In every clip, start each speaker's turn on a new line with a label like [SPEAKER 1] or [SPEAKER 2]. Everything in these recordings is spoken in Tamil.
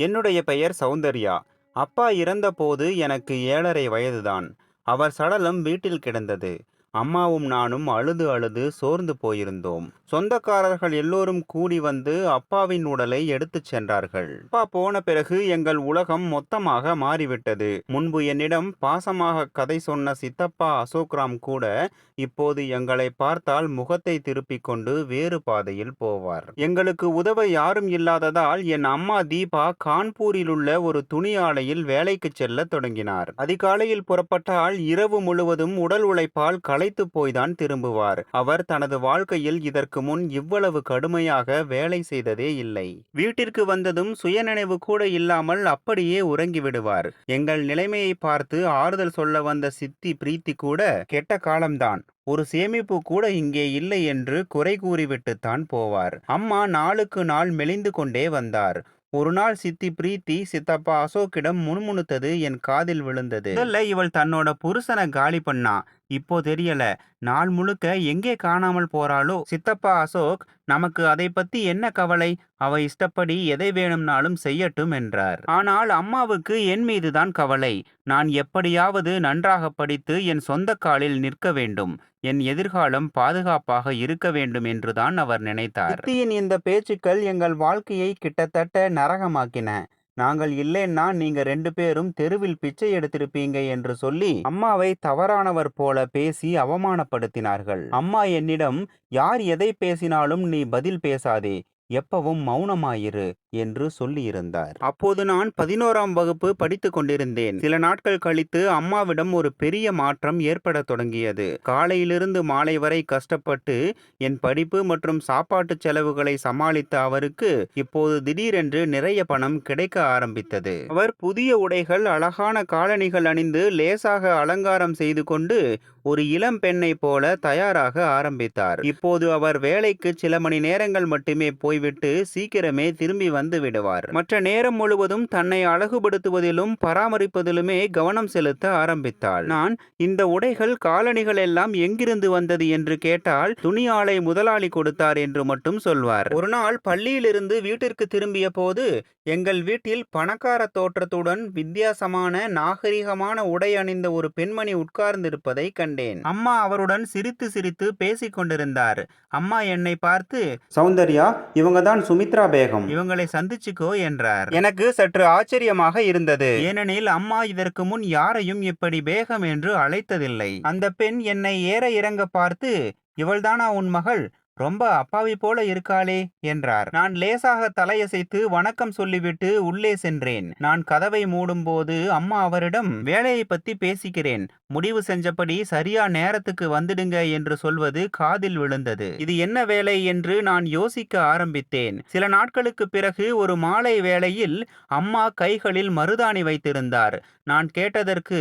[SPEAKER 1] என்னுடைய பெயர் சௌந்தர்யா. அப்பா இறந்தபோது எனக்கு 7½ வயதுதான். அவர் சடலம் வீட்டில் கிடந்தது. அம்மாவும் நானும் அழுது அழுது சோர்ந்து போயிருந்தோம். சொந்தக்காரர்கள் எல்லோரும் கூடி வந்து அப்பாவின் உடலை எடுத்துச் சென்றார்கள். அப்பா போன பிறகு எங்கள் உலகம் மொத்தமாக மாறிவிட்டது. முன்பு என்னிடம் பாசமாக கதை சொன்ன சித்தப்பா அசோக்ராம் கூட இப்போது எங்களை பார்த்தால் முகத்தை திருப்பிக் கொண்டு வேறு பாதையில் போவார். எங்களுக்கு உதவ யாரும் இல்லாததால் என் அம்மா தீபா கான்பூரில் உள்ள ஒரு துணி ஆலையில் வேலைக்கு செல்ல தொடங்கினார். அதிகாலையில் புறப்பட்டால் இரவு முழுவதும் உடல் உழைப்பால் களைத்து போய்தான் திரும்புவார். அவர் தனது வாழ்க்கையில் இதற்கு முன் இவ்வளவு கடுமையாக வேலை செய்ததே இல்லை. வீட்டிற்கு வந்ததும் சுயநினைவு கூட இல்லாமல் அப்படியே உறங்கிவிடுவார். எங்கள் நிலைமையை பார்த்து ஆறுதல் சொல்ல வந்த சித்தி பிரீத்தி கூட கெட்ட காலம்தான், ஒரு சேமிப்பு கூட இங்கே இல்லை என்று குறை கூறிவிட்டுத்தான் போவார். அம்மா நாளுக்கு நாள் மெலிந்து கொண்டே வந்தார். ஒரு நாள் சித்தி பிரீத்தி சித்தப்பா அசோக்கிடம் முணுமுணுத்தது என் காதில் விழுந்தது. முதல்ல இவள் தன்னோட புருஷனை காலி பண்ணா, இப்போ தெரியல நாள் முழுக்க எங்கே காணாமல் போறாளோ. சித்தப்பா அசோக், நமக்கு அதை பத்தி என்ன கவலை, அவ இஷ்டப்படி எதை வேணும்னாலும் செய்யட்டும் என்றார். ஆனால் அம்மாவுக்கு என் மீதுதான் கவலை. நான் எப்படியாவது நன்றாக படித்து என் சொந்த காலில் நிற்க வேண்டும், என் எதிர்காலம் பாதுகாப்பாக இருக்க வேண்டும் என்றுதான் அவர் நினைத்தார். சித்தியின் இந்த பேச்சுக்கள் எங்கள் வாழ்க்கையை கிட்டத்தட்ட நரகமாக்கின. நாங்கள் இல்லைன்னா நீங்க 2 பேரும் தெருவில் பிச்சை எடுத்திருப்பீங்க என்று சொல்லி அம்மாவை தவறானவர் போல பேசி அவமானப்படுத்தினார்கள். அம்மா என்னிடம், யார் எதை பேசினாலும் நீ பதில் பேசாதே, எப்பவும் மௌனமாயிரு என்று சொல்லியிருந்தார். அப்போது நான் 11ஆம் வகுப்பு படித்து கொண்டிருந்தேன். சில நாட்கள் கழித்து அம்மாவிடம் ஒரு பெரிய மாற்றம் ஏற்பட தொடங்கியது. காலையிலிருந்து மாலை வரை கஷ்டப்பட்டு என் படிப்பு மற்றும் சாப்பாட்டு செலவுகளை சமாளித்த அவருக்கு இப்போது திடீரென்று நிறைய பணம் கிடைக்க ஆரம்பித்தது. அவர் புதிய உடைகள், அழகான காலணிகள் அணிந்து லேசாக அலங்காரம் செய்து கொண்டு ஒரு இளம் பெண்ணை போல தயாராக ஆரம்பித்தார். இப்போது அவர் வேலைக்கு சில மணி நேரங்கள் மட்டுமே போய்விட்டு சீக்கிரமே திரும்பி வந்து விடுவார். மற்ற நேரம் முழுவதும் தன்னை அழகுபடுத்துவதிலும் பராமரிப்பதிலுமே கவனம் செலுத்த ஆரம்பித்தாள். நான், இந்த உடைகள், காலணிகள் எல்லாம் எங்கிருந்து வந்தது என்று கேட்டால் துணி ஆலை முதலாளி கொடுத்தார் என்று மட்டும் சொல்வார். ஒரு நாள் பள்ளியிலிருந்து வீட்டிற்கு திரும்பிய போது எங்கள் வீட்டில் பணக்கார தோற்றத்துடன் வித்தியாசமான நாகரிகமான உடை அணிந்த ஒரு பெண்மணி உட்கார்ந்திருப்பதை கண்டேன். அம்மா அவருடன் சிரித்து சிரித்து பேசிக் கொண்டிருந்தார். அம்மா என்னை பார்த்து, சௌந்தர்யா, இவங்க தான் சுமித்ரா பேகம், இவங்களை சந்திச்சுக்கோ என்றார். எனக்கு சற்று ஆச்சரியமாக இருந்தது. ஏனெனில் அம்மா இதற்கு முன் யாரையும் இப்படி பேகம் என்று அழைத்ததில்லை. அந்த பெண் என்னை ஏற இறங்க பார்த்து, இவள்தானா உன் மகள், ரொம்ப அப்பாவி போல இருக்காளே என்றார். நான் லேசாக தலையசைத்து வணக்கம் சொல்லிவிட்டு உள்ளே சென்றேன். நான் கதவை மூடும் போது அம்மா அவரிடம், வேலையை பத்தி பேசிக்கிறேன், முடிவு செஞ்சபடி சரியா நேரத்துக்கு வந்துடுங்க என்று சொல்வது காதில் விழுந்தது. இது என்ன வேலை என்று நான் யோசிக்க ஆரம்பித்தேன். சில நாட்களுக்கு பிறகு ஒரு மாலை வேளையில் அம்மா கைகளில் மருதாணி வைத்திருந்தார். நான் கேட்டதற்கு,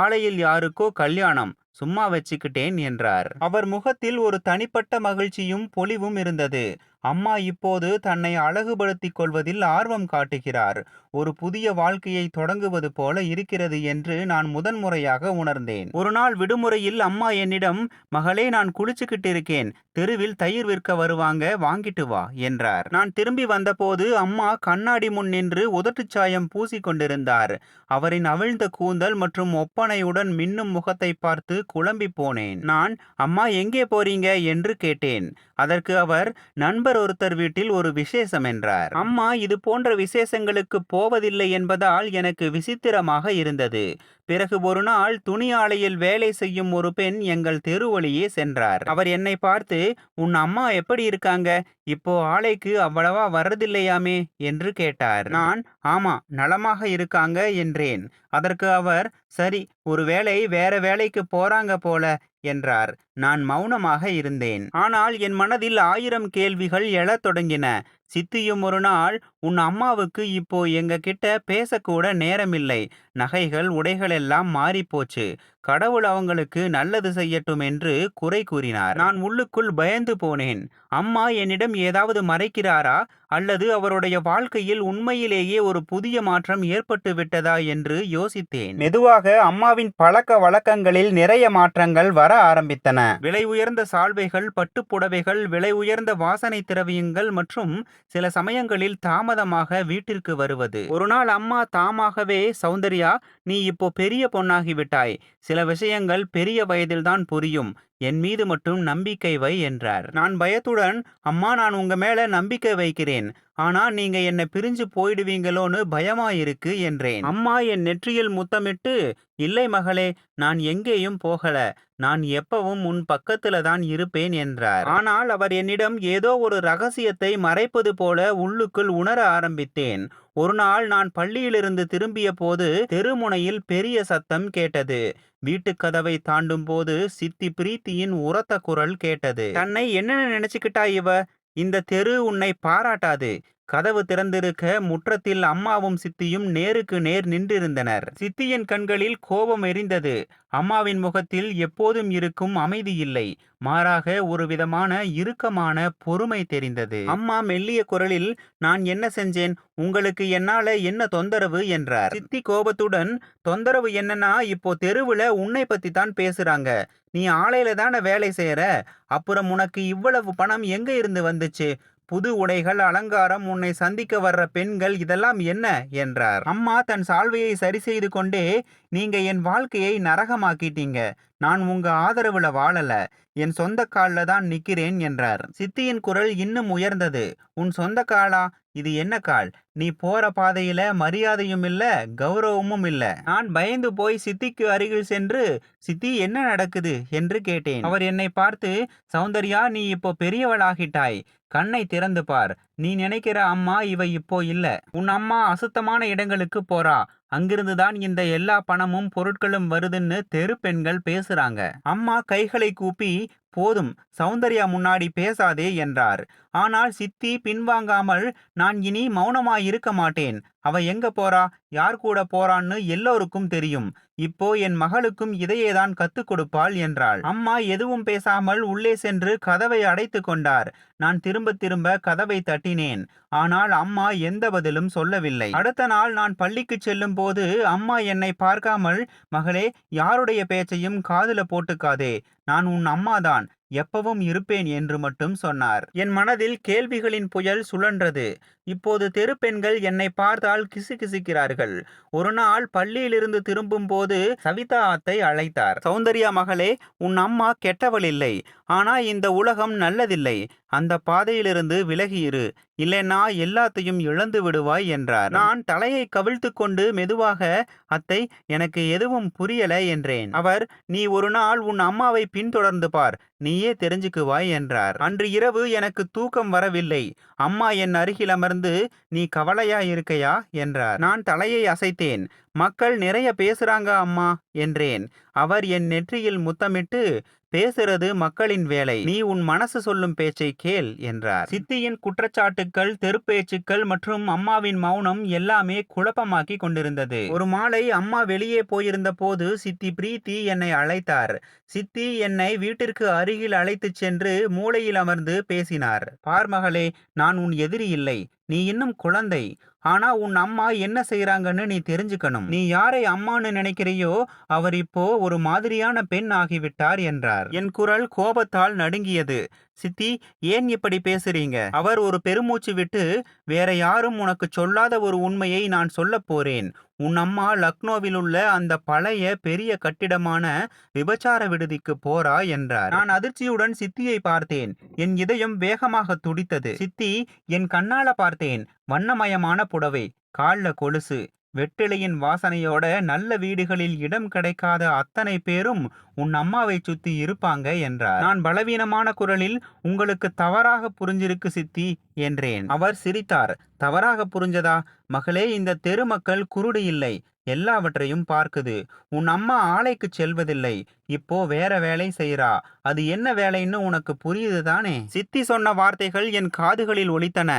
[SPEAKER 1] ஆலையில் யாருக்கோ கல்யாணம், சும்மா வச்சுக்கிட்டேன் என்றார். அவர் முகத்தில் ஒரு தனிப்பட்ட மகிழ்ச்சியும் பொலிவும் இருந்தது. அம்மா இப்போது தன்னை அழகுபடுத்திக் கொள்வதில் ஆர்வம் காட்டுகிறார். ஒரு புதிய வாழ்க்கையை தொடங்குவது போல இருக்கிறது என்று நான் முதன்முறையாக உணர்ந்தேன். ஒரு நாள் விடுமுறையில் அம்மா என்னிடம், மகளே, நான் குளிச்சுக்கிட்டு இருக்கேன், தெருவில் தயிர் விற்க வருவாங்க, வாங்கிட்டு வா என்றார். நான் திரும்பி வந்தபோது அம்மா கண்ணாடி முன் நின்று உதட்டுச்சாயம் பூசி கொண்டிருந்தார். அவரின் அவிழ்ந்த கூந்தல் மற்றும் ஒப்பனையுடன் மின்னும் முகத்தை பார்த்து குழம்பி போனேன். நான், அம்மா எங்கே போறீங்க என்று கேட்டேன். அதற்கு அவர், நண்பர் ஒருத்தர் வீட்டில் ஒரு விசேஷம் என்றார். அம்மா இது போன்ற விசேஷங்களுக்கு போவதில்லை என்பதால் எனக்கு விசித்திரமாக இருந்தது. பிறகு ஒரு நாள் துணி ஆலையில் வேலை செய்யும் ஒரு பெண் எங்கள் தெரு வழியே சென்றார். அவர் என்னை பார்த்து, உன் அம்மா எப்படி இருக்காங்க, இப்போ ஆலைக்கு அவ்வளவா வர்றதில்லையாமே என்று கேட்டார். நான், ஆமா, நலமாக இருக்காங்க என்றேன். அதற்கு அவர், சரி, ஒருவேளை வேற வேலைக்கு போறாங்க போல என்றார். நான் மௌனமாக இருந்தேன். ஆனால் என் மனதில் 1000 கேள்விகள் எழத் தொடங்கின. சித்தியும் ஒரு நாள், உன் அம்மாவுக்கு இப்போ எங்க கிட்ட பேசக்கூட நேரமில்லை, நகைகள், உடைகள் எல்லாம் மாறிப்போச்சு, கடவுள் அவங்களுக்கு நல்லது செய்யட்டும் என்று குறை கூறினார். நான் உள்ளுக்குள் பயந்து போனேன். அம்மா என்னிடம் ஏதாவது மறைக்கிறாரா, அல்லது அவருடைய வாழ்க்கையில் உண்மையிலேயே ஒரு புதிய மாற்றம் ஏற்பட்டு விட்டதா என்று யோசித்தேன். மெதுவாக அம்மாவின் பழக்க வழக்கங்களில் நிறைய மாற்றங்கள் வர ஆரம்பித்தன. விலை உயர்ந்த சால்வைகள், பட்டுப்புடவைகள், விலை உயர்ந்த வாசனை திரவியங்கள் மற்றும் சில சமயங்களில் தாமதமாக வீட்டிற்கு வருவது. ஒரு நாள் அம்மா தாமாகவே, சௌந்தர்யா, நீ இப்போ பெரிய பொண்ணாகிவிட்டாய். சில விஷயங்கள் பெரிய வயதில்தான் புரியும். என் மீது மட்டும் நம்பிக்கை வை என்றார். நான் பயத்துடன், அம்மா, நான் உங்க மேல நம்பிக்கை வைக்கிறேன். ஆனா நீங்க என்ன பிரிஞ்சு போயிடுவீங்களோன்னு பயமா இருக்கு என்றேன். அம்மா என் நெற்றியில் முத்தமிட்டு, இல்லை மகளே, நான் எங்கேயும் போகல. நான் எப்பவும் உன் பக்கத்துல தான் இருப்பேன் என்றார். ஆனால் அவர் என்னிடம் ஏதோ ஒரு ரகசியத்தை மறைப்பது போல உள்ளுக்குள் உணர ஆரம்பித்தேன். ஒரு நாள் நான் பள்ளியிலிருந்து திரும்பிய போது தெருமுனையில் பெரிய சத்தம் கேட்டது. வீட்டுக் கதவை தாண்டும் போது சித்தி பிரீத்தியின் உரத்த குரல் கேட்டது. தன்னை என்ன நினைச்சுக்கிட்டா இவ? இந்த தெரு உன்னை பாராட்டாது. கதவு திறந்திருக்க முற்றத்தில் அம்மாவும் சித்தியும் நேருக்கு நேர் நின்றிருந்தனர். சித்தியின் கண்களில் கோபம் எரிந்தது. அம்மாவின் முகத்தில் எப்போதும் இருக்கும் அமைதி இல்லை. மாறாக ஒரு விதமான இறுக்கமான பொறுமை தெரிந்தது. அம்மா மெல்லிய குரலில், நான் என்ன செஞ்சேன்? உங்களுக்கு என்னால என்ன தொந்தரவு என்றார். சித்தி கோபத்துடன், தொந்தரவு என்னன்னா, இப்போ தெருவுல உன்னை பத்தி தான் பேசுறாங்க. நீ ஆலையில தானே வேலை செய்யற. அப்புறம் உனக்கு இவ்வளவு பணம் எங்க இருந்து வந்துச்சு? புது உடைகள், அலங்காரம், உன்னை சந்திக்க வர்ற பெண்கள், இதெல்லாம் என்ன என்றார். அம்மா தன் சால்வையை சரி செய்து கொண்டே, நீங்க என் வாழ்க்கையை நரகமாக்கிட்டீங்க. நான் உங்க ஆதரவுல வாழல. என் சொந்த கால்ல தான் நிக்கிறேன் என்றார். சித்தியின் குரல் இன்னும் உயர்ந்தது. உன் சொந்த காலா? இது என்ன கால்? நீ போற பாதையில மரியாதையும் இல்ல, கௌரவமும் இல்ல. நான் பயந்து போய் சித்திக்கு அருகில் சென்று, சித்தி, என்ன நடக்குது என்று கேட்டேன். அவர் என்னை பார்த்து, சௌந்தர்யா, நீ இப்போ பெரியவளாகிட்டாய். கண்ணை திறந்து பார். நீ நினைக்கிற அம்மா இவ இப்போ இல்ல. உன் அம்மா அசுத்தமான இடங்களுக்கு போறா. அங்கிருந்துதான் இந்த எல்லா பணமும் பொருட்களும் வருதுன்னு தெரு பெண்கள் பேசுறாங்க. அம்மா கைகளை கூப்பி, போதும், சௌந்தர்யா முன்னாடி பேசாதே என்றார். ஆனால் சித்தி பின்வாங்காமல், நான் இனி மௌனமாய் இருக்க மாட்டேன். அவ எங்க போறா, யார் கூட போறான்னு எல்லோருக்கும் தெரியும். இப்போ என் மகளுக்கும் இதையேதான் கத்துக் கொடுப்பாள் என்றாள். அம்மா எதுவும் பேசாமல் உள்ளே சென்று கதவை அடைத்து கொண்டார். நான் திரும்ப திரும்ப கதவை தட்டினேன். ஆனால் அம்மா எந்த பதிலும் சொல்லவில்லை. அடுத்த நாள் நான் பள்ளிக்கு செல்லும் போது அம்மா என்னை பார்க்காமல், மகளே, யாருடைய பேச்சையும் காதுல போட்டுக்காதே. நான் உன் அம்மாதான், எப்பவும் இருப்பேன் என்று மட்டும் சொன்னார். என் மனதில் கேள்விகளின் புயல் சுழன்றது. இப்போது தெரு பெண்கள் என்னை பார்த்தால் கிசுகிசுக்கிறார்கள். ஒரு நாள் பள்ளியிலிருந்து திரும்பும் போது சவிதா அத்தை அழைத்தார். சௌந்தர்யா மகளே, உன் அம்மா கெட்டவள் இல்லை. ஆனா இந்த உலகம் நல்லதில்லை. அந்த பாதையிலிருந்து விலகியிரு. இல்லைன்னா எல்லாத்தையும் இழந்து விடுவாய் என்றார். நான் தலையை கவிழ்த்து கொண்டு மெதுவாக, அத்தை, எனக்கு எதுவும் புரியல என்றேன். அவர், நீ ஒரு நாள் உன் அம்மாவை பின்தொடர்ந்து பார், நீயே தெரிஞ்சுக்குவாய் என்றார். அன்று இரவு எனக்கு தூக்கம் வரவில்லை. அம்மா என் அருகில் அமர்ந்து, நீ கவலையா இருக்கையா என்றார். நான் தலையை அசைத்தேன். மக்கள் நிறைய பேசுறாங்க அம்மா என்றேன். அவர் என் நெற்றியில் முத்தமிட்டு, பேசுறது மக்களின் வேலை. நீ உன் மனசு சொல்லும் பேச்சை கேள் என்றார். சித்தியின் குற்றச்சாட்டுக்கள், தெருப்பேச்சுக்கள் மற்றும் அம்மாவின் மௌனம் எல்லாமே குழப்பமாக்கி கொண்டிருந்தது. ஒரு மாலை அம்மா வெளியே போயிருந்த போது சித்தி பிரீத்தி என்னை அழைத்தார். சித்தி என்னை வீட்டிற்கு அருகில் அழைத்துச் சென்று மூலையில் அமர்ந்து பேசினார். பார் மகளே, நான் உன் எதிரி இல்லை. நீ இன்னும் குழந்தை. ஆனா உன் அம்மா என்ன செய்யறாங்கன்னு நீ தெரிஞ்சுக்கணும். நீ யாரை அம்மான்னு நினைக்கிறையோ அவர் இப்போ ஒரு மாதிரியான பெண் ஆகிவிட்டார் என்றார். என் குரல் கோபத்தால் நடுங்கியது. சித்தி, ஏன் இப்படி பேசுறீங்க? அவர் ஒரு பெருமூச்சு விட்டு, வேற யாரும் உனக்கு சொல்லாத ஒரு உண்மையை நான் சொல்ல போறேன். உன் அம்மா லக்னோவில் உள்ள அந்த பழைய பெரிய கட்டிடமான விபச்சார விடுதிக்கு போறா என்றார். நான் அதிர்ச்சியுடன் சித்தியை பார்த்தேன். என் இதயம் வேகமாக துடித்தது. சித்தி, என் கண்ணால பார்த்தேன். வண்ணமயமான புடவை, கால்ல கொலுசு, வெற்றிலையின் வாசனையோட நல்ல வீடுகளில் இடம் கிடைக்காத அத்தனை பேரும் உன் அம்மாவை சுத்தி இருப்பாங்க என்றார். நான் பலவீனமான குரலில், உங்களுக்கு தவறாக புரிஞ்சிருக்கு சித்தி என்றேன். அவர் சிரித்தார். தவறாக புரிஞ்சதா? மகளே, இந்த தெரு மக்கள் குருடு இல்லை. எல்லாவற்றையும் பார்க்குது. உன் அம்மா ஆலைக்கு செல்வதில்லை, இப்போ வேற வேலை செய்றா. அது என்ன வேலைன்னு உனக்கு புரியுது தானே? சித்தி சொன்ன வார்த்தைகள் என் காதுகளில் ஒலித்தன.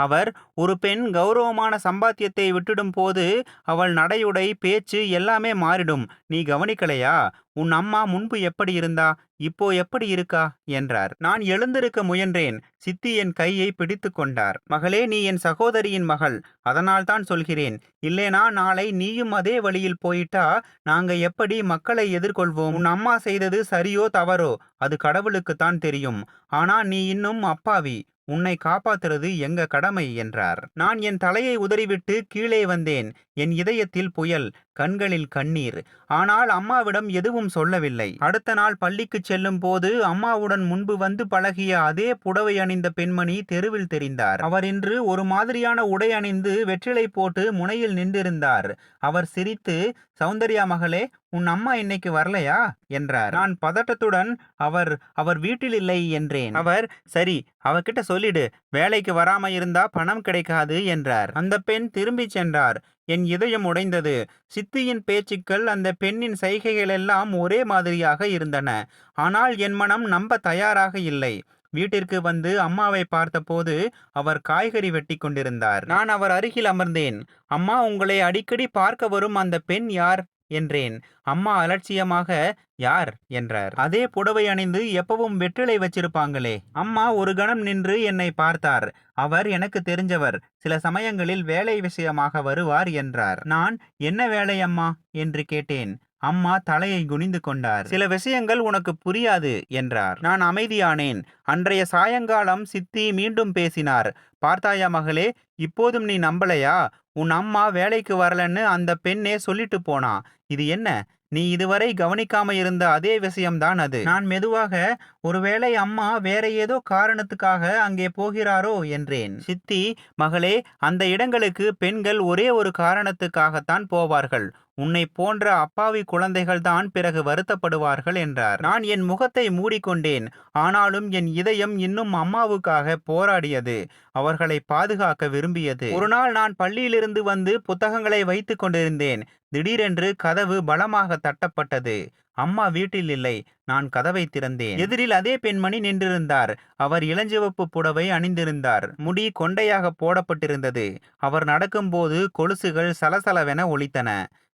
[SPEAKER 1] அவர், ஒரு பெண் கௌரவமான சம்பாத்தியத்தை விட்டுடும் போது அவள் நடையுடை, பேச்சு எல்லாமே மாறிடும். நீ கவனிக்கலையா? உன் அம்மா முன்பு எப்படி இருந்தா, இப்போ எப்படி இருக்கா என்றார். நான் எழுந்திருக்க முயன்றேன். சித்தி என் கையை பிடித்து கொண்டார். மகளே, நீ என் சகோதரியின் மகள், அதனால்தான் சொல்கிறேன். இல்லேனா நாளை நீயும் அதே வழியில் போயிட்டா நாங்க எப்படி மக்களை எதிர்கொள்வோம்? உன் அம்மா செய்தது சரியோ தவறோ அது கடவுளுக்குத்தான் தெரியும். ஆனா நீ இன்னும் அப்பாவி. உன்னை காப்பாத்துறது எங்க கடமை என்றார். நான் என் தலையை உதறிவிட்டு கீழே வந்தேன். என் இதயத்தில் புயல், கண்களில் கண்ணீர். ஆனால் அம்மாவிடம் எதுவும் சொல்லவில்லை. அடுத்த நாள் பள்ளிக்கு செல்லும் போது அம்மாவுடன் முன்பு வந்து பழகிய அதே புடவை அணிந்த பெண்மணி தெருவில் தெரிந்தார். அவர் இன்று ஒரு மாதிரியான உடை அணிந்து வெற்றிலை போட்டு முனையில் நின்றிருந்தார். அவர் சிரித்து, சௌந்தர்யா மகளே, உன் அம்மா இன்னைக்கு வரலையா என்றார். நான் பதட்டத்துடன் அவர் அவர் வீட்டில் இல்லை என்றேன். அவர், சரி, அவகிட்ட சொல்லிடு, வேலைக்கு வராம இருந்தா பணம் கிடைக்காது என்றார். அந்த பெண் திரும்பி சென்றார். என் இதயம் உடைந்தது. சித்தியின் பேச்சுக்கள், அந்த பெண்ணின் சைகைகள் எல்லாம் ஒரே மாதிரியாக இருந்தன. ஆனால் என் மனம் நம்ப தயாராக இல்லை. வீட்டிற்கு வந்து அம்மாவை பார்த்தபோது அவர் காய்கறி வெட்டி கொண்டிருந்தார். நான் அவர் அருகில் அமர்ந்தேன். அம்மா, உங்களை அடிக்கடி பார்க்க வரும் அந்த பெண் யார் என்றேன். அம்மா அலட்சியமாக, யார் என்றார். அதே புடவை அணிந்து எப்பவும் வெற்றிலை வச்சிருப்பாங்களே. அம்மா ஒரு கணம் நின்று என்னை பார்த்தார். அவர் எனக்கு தெரிஞ்சவர், சில சமயங்களில் வேலை விஷயமாக வருவார் என்றார். நான், என்ன வேலை அம்மா என்று கேட்டேன். அம்மா தலையை குனிந்து கொண்டார். சில விஷயங்கள் உனக்கு புரியாது என்றார். நான் அமைதியானேன். அன்றைய சாயங்காலம் சித்தி மீண்டும் பேசினார். பார்த்தாயா மகளே, இப்போதும் நீ நம்பலையா? உன் அம்மா வேலைக்கு வரலன்னு அந்த பெண்ணே சொல்லிட்டு போனா. இது என்ன? நீ இதுவரை கவனிக்காம இருந்த அதே விஷயம்தான் அது. நான் மெதுவாக, ஒருவேளை அம்மா வேற ஏதோ காரணத்துக்காக அங்கே போகிறாரோ என்றேன். சித்தி, மகளே, அந்த இடங்களுக்கு பெண்கள் ஒரே ஒரு காரணத்துக்காகத்தான் போவார்கள். உன்னை போன்ற அப்பாவி குழந்தைகள் தான் பிறகு வருத்தப்படுவார்கள் என்றார். நான் என் முகத்தை மூடிக்கொண்டேன். ஆனாலும் என் இதயம் இன்னும் அம்மாவுக்காக போராடியது. அவர்களை பாதுகாக்க விரும்பியது. ஒரு நாள் நான் பள்ளியிலிருந்து வந்து புத்தகங்களை வைத்து கொண்டிருந்தேன். திடீரென்று கதவு பலமாக தட்டப்பட்டது. அம்மா வீட்டில் இல்லை. நான் கதவை திறந்தேன். எதிரில் அதே பெண்மணி நின்றிருந்தார். அவர் இளஞ்சிவப்பு புடவை அணிந்திருந்தார். முடி கொண்டையாக போடப்பட்டிருந்தது. அவர் நடக்கும்போது கொலுசுகள் சலசலவென ஒலித்தன.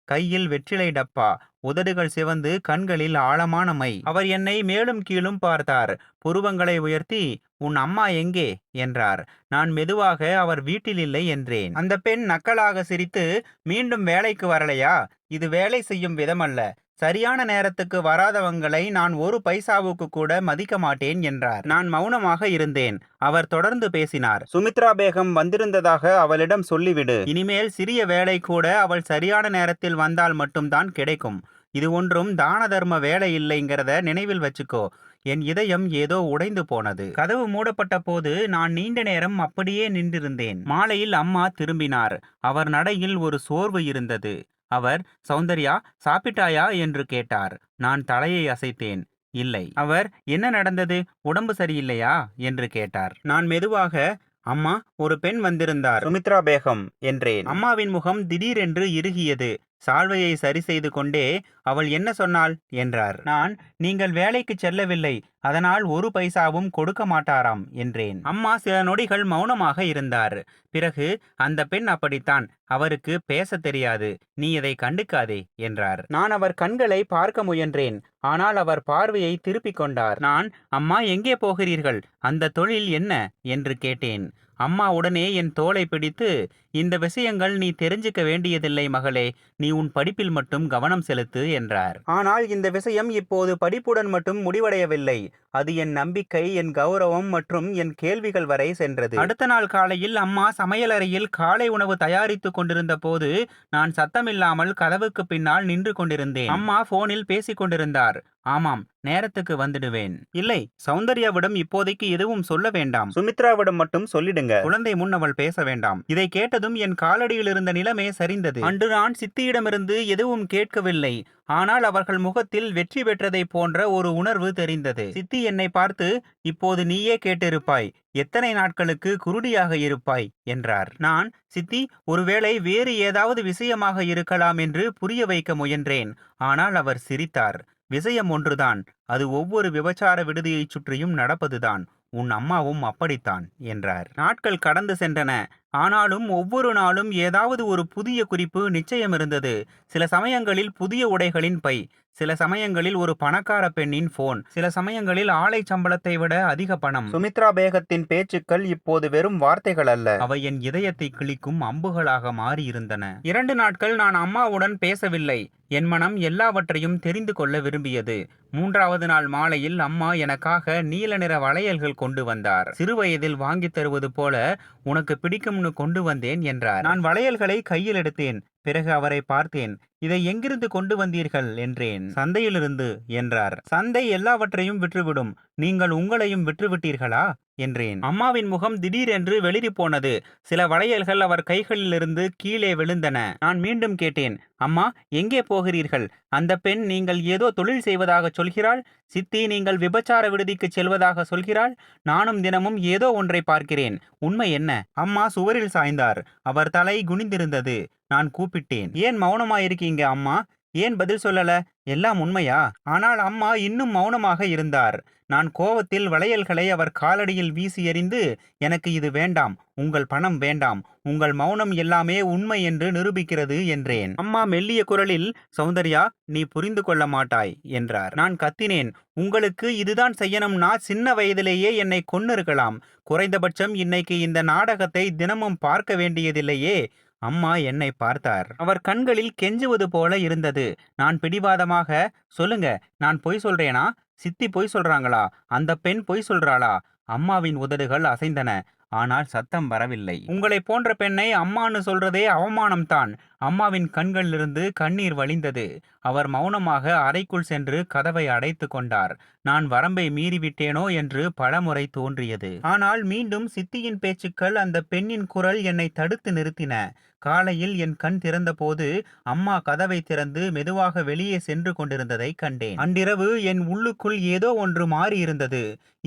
[SPEAKER 1] கையில் வெற்றிலை டப்பா, உதடுகள் சிவந்து, கண்களில் ஆழமான மை. அவர் என்னை மேலும் கீழும் பார்த்தார். புருவங்களை உயர்த்தி, உன் அம்மா எங்கே என்றார். நான் மெதுவாக, அவர் வீட்டில் இல்லை என்றேன். அந்த பெண் நக்கலாக சிரித்து, மீண்டும் வேலைக்கு வரலையா? இது வேலை செய்யும் விதமல்ல. சரியான நேரத்துக்கு வராதவங்களை நான் ஒரு பைசாவுக்கு கூட மதிக்க மாட்டேன் என்றார். நான் மௌனமாக இருந்தேன். அவர் தொடர்ந்து பேசினார். சுமித்ரா பேகம் வந்திருந்ததாக அவளிடம் சொல்லிவிடு. இனிமேல் சிறிய வேலை கூட அவள் சரியான நேரத்தில் வந்தால் மட்டும்தான் கிடைக்கும். இது ஒன்றும் தான தர்ம வேலை இல்லைங்கிறத நினைவில் வச்சுக்கோ. என் இதயம் ஏதோ உடைந்து போனது. கதவு மூடப்பட்ட போது நான் நீண்ட நேரம் அப்படியே நின்றிருந்தேன். மாலையில் அம்மா திரும்பினார். அவர் நடையில் ஒரு சோர்வு இருந்தது. அவர், சௌந்தர்யா, சாப்பிட்டாயா என்று கேட்டார். நான் தலையை அசைத்தேன். இல்லை. அவர், என்ன நடந்தது, உடம்பு சரியில்லையா என்று கேட்டார். நான் மெதுவாக, அம்மா, ஒரு பெண் வந்திருந்தார், சுமித்ரா பேகம் என்றேன். அம்மாவின் முகம் திடீரென்று இறுகியது. சால்வையை சரி செய்து கொண்டே, அவள் என்ன சொன்னாள் என்றார். நான், நீங்கள் வேலைக்கு செல்லவில்லை, அதனால் ஒரு பைசாவும் கொடுக்க மாட்டாராம் என்றேன். அம்மா சில நொடிகள் மௌனமாக இருந்தார். பிறகு, அந்த பெண் அப்படித்தான், அவருக்கு பேச தெரியாது, நீ இதை கண்டுக்காதே என்றார். நான் அவர் கண்களை பார்க்க முயன்றேன். ஆனால் அவர் பார்வையை திருப்பிக் கொண்டார். நான், அம்மா, எங்கே போகிறீர்கள், அந்த தொழில் என்ன என்று கேட்டேன். அம்மா உடனே என் தோளை பிடித்து, இந்த விஷயங்கள் நீ தெரிஞ்சுக்க வேண்டியதில்லை மகளே, நீ உன் படிப்பில் மட்டும் கவனம் செலுத்து என்றார். ஆனால் இந்த விஷயம் இப்போது படிப்புடன் மட்டும் முடிவடையவில்லை. அது என் நம்பிக்கை, என் கௌரவம் மற்றும் என் கேள்விகள் வரை சென்றது. அடுத்த நாள் காலையில் அம்மா சமையலறையில் காலை உணவு தயாரித்து கொண்டிருந்த போது நான் சத்தமில்லாமல் கதவுக்கு பின்னால் நின்று கொண்டிருந்தேன். அம்மா போனில் பேசிக் கொண்டிருந்தார். ஆமாம், நேரத்துக்கு வந்துடுவேன். இல்லை, சௌந்தர்யாவிடம் இப்போதைக்கு எதுவும் சொல்ல வேண்டாம். சுமித்ராவிடம் மட்டும் சொல்லிடுங்க. குழந்தை முன் அவள் பேச வேண்டாம். இதை கேட்டதும் சொன்னதும் என் காலடியில் இருந்த நிலமே சரிந்தது. அன்று நான் சித்தியிடமிருந்து எதுவும் கேட்கவில்லை. ஆனால் அவர்கள் முகத்தில் வெற்றி பெற்றதை போன்ற ஒரு உணர்வு தெரிந்தது. சித்தி என்னை பார்த்து, இப்போது நீயே கேட்டிருப்பாய், எத்தனை நாட்களுக்கு குருடியாக இருப்பாய் என்றார். நான், சித்தி, ஒருவேளை வேறு ஏதாவது விஷயமாக இருக்கலாம் என்று புரிய வைக்க முயன்றேன். ஆனால் அவர் சிரித்தார். விஷயம் ஒன்றுதான், அது ஒவ்வொரு விபச்சார விடுதியைச் சுற்றியும் நடப்பதுதான். உன் அம்மாவும் அப்படித்தான் என்றார். நாட்கள் கடந்து சென்றன. ஆனாலும் ஒவ்வொரு நாளும் ஏதாவது ஒரு புதிய குறிப்பு நிச்சயம் இருந்தது. சில சமயங்களில் புதிய உடைகளின் பை, சில சமயங்களில் ஒரு பணக்கார பெண்ணின் போன், சில சமயங்களில் ஆளை சம்பளத்தை விட அதிக பணம். சுமித்ரா பேகத்தின் பேச்சுக்கள் இப்போது வெறும் வார்த்தைகள் அல்ல, அவை என் இதயத்தை கிழிக்கும் அம்புகளாக மாறியிருந்தன. 2 நாட்கள் நான் அம்மாவுடன் பேசவில்லை. என் மனம் எல்லாவற்றையும் தெரிந்து கொள்ள விரும்பியது. 3வது நாள் மாலையில் அம்மா எனக்காக நீல நிற வளையல்கள் கொண்டு வந்தார். சிறுவயதில் வாங்கி தருவது போல உனக்கு பிடிக்கும்னு கொண்டு வந்தேன் என்றார். நான் வளையல்களை கையில் எடுத்தேன். பிறகு அவரை பார்த்தேன். இதை எங்கிருந்து கொண்டு வந்தீர்கள் என்றேன். சந்தையிலிருந்து என்றார். சந்தை எல்லாவற்றையும் விற்றுவிடும், நீங்கள் உங்களையும் விற்றுவிட்டீர்களா என்றேன். அம்மாவின் முகம் திடீரென்று வெளிரி போனது. சில வளையல்கள் அவர் கைகளிலிருந்து கீழே விழுந்தன. நான் மீண்டும் கேட்டேன், அம்மா, எங்கே போகிறீர்கள்? அந்த பெண் நீங்கள் ஏதோ தொழில் செய்வதாக சொல்கிறாள். சித்தி நீங்கள் விபச்சார விடுதிக்கு செல்வதாக சொல்கிறாள். நானும் தினமும் ஏதோ ஒன்றை பார்க்கிறேன். உண்மை என்ன? அம்மா சுவரில் சாய்ந்தார். அவர் தலை குனிந்திருந்தது. நான் கூப்பிட்டேன், ஏன் மௌனமாயிருக்கீங்க அம்மா? ஏன் பதில் சொல்லல? எல்லாம் உண்மையா? ஆனால் அம்மா இன்னும் மௌனமாக இருந்தார். நான் கோவத்தில் வளையல்களை அவர் காலடியில் வீசி எறிந்து, எனக்கு இது வேண்டாம், உங்கள் பணம் வேண்டாம், உங்கள் மௌனம் எல்லாமே உண்மை என்று நிரூபிக்கிறது என்றேன். அம்மா மெல்லிய குரலில், சௌந்தர்யா, நீ புரிந்து கொள்ள மாட்டாய் என்றார். நான் கத்தினேன், உங்களுக்கு இதுதான் செய்யணும்னா சின்ன வயதிலேயே என்னை கொன்னிருக்கலாம். குறைந்தபட்சம் இன்னைக்கு இந்த நாடகத்தை தினமும் பார்க்க வேண்டியதில்லையே. அம்மா என்னை பார்த்தார். அவர் கண்களில் கெஞ்சுவது போல இருந்தது. நான் பிடிவாதமாக, சொல்லுங்க, நான் பொய் சொல்றேனா? சித்தி பொய் சொல்றாங்களா? அந்த பெண் பொய் சொல்றாளா? அம்மாவின் உதடுகள் அசைந்தன. ஆனால் சத்தம் வரவில்லை. உங்களை போன்ற பெண்ணை அம்மான்னு சொல்றதே அவமானம்தான். அம்மாவின் கண்களிலிருந்து கண்ணீர் வழிந்தது. அவர் மௌனமாக அறைக்குள் சென்று கதவை அடைத்து கொண்டார். நான் வரம்பை மீறிவிட்டேனோ என்று பலமுறை தோன்றியது. ஆனால் மீண்டும் சித்தியின் பேச்சுக்கள், அந்த பெண்ணின் குரல் என்னை தடுத்து நிறுத்தின. காலையில் என் கண் திறந்தபோது அம்மா கதவை திறந்து மெதுவாக வெளியே சென்று கொண்டிருந்ததை கண்டேன். அன்றிரவு என் உள்ளுக்குள் ஏதோ ஒன்று மாறியிருந்தது.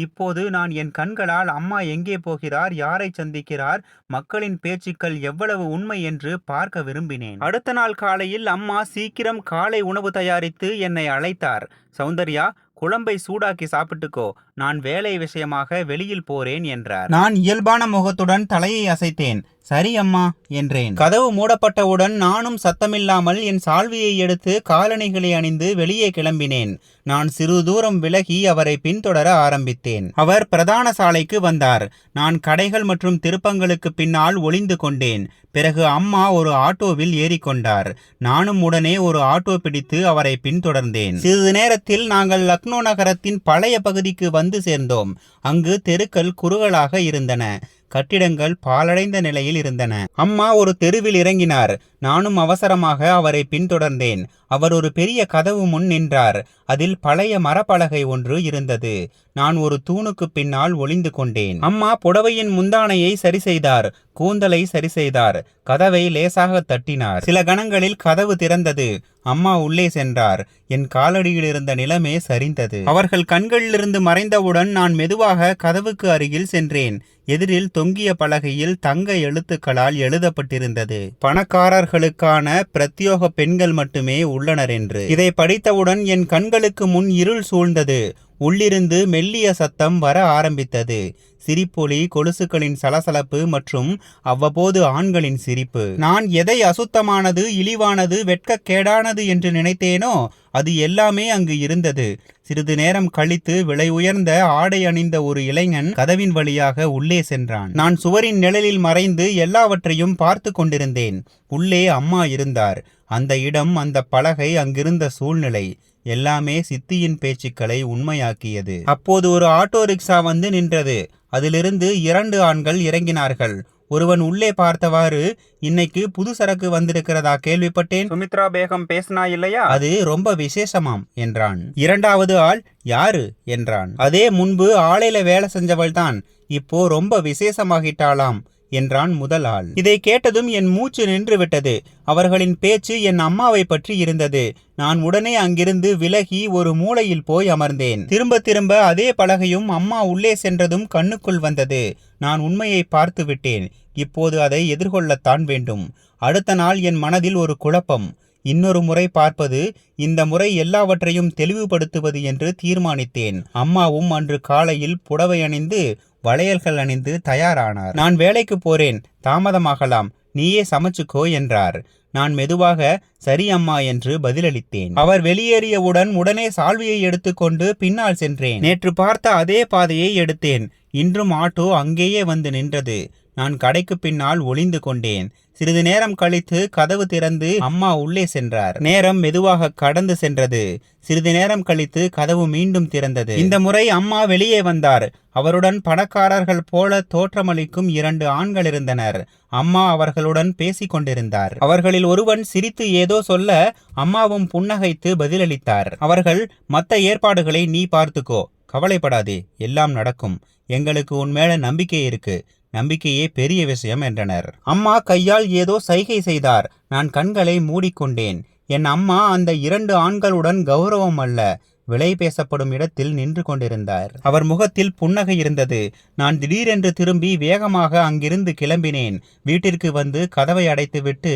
[SPEAKER 1] இப்போது நான் என் கண்களால் அம்மா எங்கே போகிறார், யாரை சந்திக்கிறார், மக்களின் பேச்சுக்கள் எவ்வளவு உண்மை என்று பார்க்க விரும்பினேன். அடுத்த நாள் காலையில் அம்மா சீக்கிரம் காலை உணவு தயாரித்து என்னை அழைத்தார். சௌந்தர்யா, குழம்பை சூடாக்கி சாப்பிட்டுக்கோ, நான் வேலை விஷயமாக வெளியில் போறேன் என்றார். நான் இயல்பான முகத்துடன் தலையை அசைத்தேன். சரி அம்மா என்றேன். கதவு மூடப்பட்டவுடன் நானும் சத்தமில்லாமல் என் சால்வையை எடுத்து காலணிகளை அணிந்து வெளியே கிளம்பினேன். நான் சிறு தூரம் விலகி அவரை பின்தொடர ஆரம்பித்தேன். அவர் பிரதான சாலைக்கு வந்தார். நான் கடைகள் மற்றும் திருப்பங்களுக்கு பின்னால் ஒளிந்து கொண்டேன். பிறகு அம்மா ஒரு ஆட்டோவில் ஏறிக்கொண்டார். நானும் உடனே ஒரு ஆட்டோ பிடித்து அவரை பின்தொடர்ந்தேன். சிறிது நேரத்தில் நாங்கள் லக்னோ நகரத்தின் பழைய பகுதிக்கு வந்து சேர்ந்தோம். அங்கு தெருக்கள் குறுகலாக இருந்தன. கட்டிடங்கள் பாழடைந்த நிலையில் இருந்தன. அம்மா ஒரு தெருவில் இறங்கினார். நானும் அவசரமாக அவரை பின்தொடர்ந்தேன். அவர் ஒரு பெரிய கதவு முன் நின்றார். அதில் பழைய மரப்பலகை ஒன்று இருந்தது. நான் ஒரு தூணுக்கு பின்னால் ஒளிந்து கொண்டேன். அம்மா புடவையின் முந்தானையை சரி செய்தார். கூந்தலை சரி செய்தார். கதவை லேசாக தட்டினார். சில கணங்களில் கதவு திறந்தது. அம்மா உள்ளே சென்றார். என் காலடியில் இருந்த நிலமே சரிந்தது. அவர்கள் கண்களிலிருந்து மறைந்தவுடன் நான் மெதுவாக கதவுக்கு அருகில் சென்றேன். எதிரில் தொங்கிய பலகையில் தங்க எழுத்துக்களால் எழுதப்பட்டிருந்தது, பணக்காரர்களுக்கான பிரத்யோக பெண்கள் மட்டுமே உள்ளனர் என்று. இதை படித்தவுடன் என் கண்களுக்கு முன் இருள் சூழ்ந்தது. உள்ளிருந்து மெல்லிய சத்தம் வர ஆரம்பித்தது. சிரிப்பொலி, கொலுசுகளின் சலசலப்பு மற்றும் அவ்வப்போது ஆண்களின் சிரிப்பு. நான் எதை அசுத்தமானது, இழிவானது, வெட்கக்கேடானது என்று நினைத்தேனோ அது எல்லாமே அங்கு இருந்தது. சிறிது நேரம் கழித்து விலை உயர்ந்த ஆடை அணிந்த ஒரு இளைஞன் கதவின் வழியாக உள்ளே சென்றான். நான் சுவரின் நிழலில் மறைந்து எல்லாவற்றையும் பார்த்து கொண்டிருந்தேன். உள்ளே அம்மா இருந்தார். அந்த இடம், அந்த பலகை, அங்கிருந்த சூழ்நிலை எல்லாமே சித்தியின் பேச்சுக்களை உண்மையாக்கியது. அப்போது ஒரு ஆட்டோ ரிக்ஷா வந்து நின்றது. அதிலிருந்து 2 ஆண்கள் இறங்கினார்கள். ஒருவன் உள்ளே பார்த்தவாறு, இன்னைக்கு புது சரக்கு வந்திருக்கிறதா கேள்விப்பட்டேன். சுமித்ரா பேகம் பேசினா இல்லையா? அது ரொம்ப விசேஷமாம் என்றான். 2வது ஆள், யாரு என்றான். அதே முன்பு ஆலையில வேலை செஞ்சவள் தான், இப்போ ரொம்ப விசேஷமாகிட்டாளாம் என்றான் முதல் ஆள். இதை கேட்டதும் என் மூச்சு நின்று விட்டது. அவர்களின் பேச்சு என் அம்மாவை பற்றி இருந்தது. நான் உடனே அங்கிருந்து விலகி ஒரு மூலையில் போய் அமர்ந்தேன். திரும்ப திரும்ப அதே பலகையும் அம்மா உள்ளே சென்றதும் கண்ணுக்குள் வந்தது. நான் உண்மையை பார்த்து விட்டேன். இப்போது அதை எதிர்கொள்ளத்தான் வேண்டும். அடுத்த நாள் என் மனதில் ஒரு குழப்பம். இன்னொரு முறை பார்ப்பது, இந்த முறை எல்லாவற்றையும் தெளிவுபடுத்துவது என்று தீர்மானித்தேன். அம்மாவும் அன்று காலையில் புடவை அணிந்து வளையல்கள் அணிந்து தயாரானார். நான் வேலைக்கு போறேன், தாமதமாகலாம், நீயே சமைச்சுக்கோ என்றார். நான் மெதுவாக சரி அம்மா என்று பதிலளித்தேன். அவர் வெளியேறியவுடன் உடனே சால்வையை எடுத்துக்கொண்டு பின்னால் சென்றேன். நேற்று பார்த்த அதே பாதையை எடுத்தேன். இன்றும் ஆட்டோ அங்கேயே வந்து நின்றது. நான் கடைக்கு பின்னால் ஒளிந்து கொண்டேன். சிறிது நேரம் கழித்து கதவு திறந்து அம்மா உள்ளே சென்றார். நேரம் மெதுவாக கடந்து சென்றது. சிறிது நேரம் கழித்து கதவு மீண்டும் திறந்தது. இந்த முறை அம்மா வெளியே வந்தார். அவருடன் பணக்காரர்கள் போல தோற்றமளிக்கும் 2 ஆண்கள் இருந்தனர். அம்மா அவர்களுடன் பேசிக் கொண்டிருந்தார். அவர்களில் ஒருவன் சிரித்து ஏதோ சொல்ல அம்மாவும் புன்னகைத்து பதிலளித்தார். அவர்கள், மற்ற ஏற்பாடுகளை நீ பார்த்துக்கோ, கவலைப்படாதே, எல்லாம் நடக்கும், எங்களுக்கு உன் மேல நம்பிக்கை இருக்கு, நம்பிக்கையே பெரிய விஷயம் என்றனர். அம்மா கையால் ஏதோ சைகை செய்தார். நான் கண்களை மூடிக்கொண்டேன். என் அம்மா அந்த 2 ஆண்களுடன் கௌரவம் அல்ல, விலை பேசப்படும் இடத்தில் நின்று கொண்டிருந்தார். அவர் முகத்தில் புன்னகை இருந்தது. நான் திடீரென்று திரும்பி வேகமாக அங்கிருந்து கிளம்பினேன். வீட்டிற்கு வந்து கதவை அடைத்துவிட்டு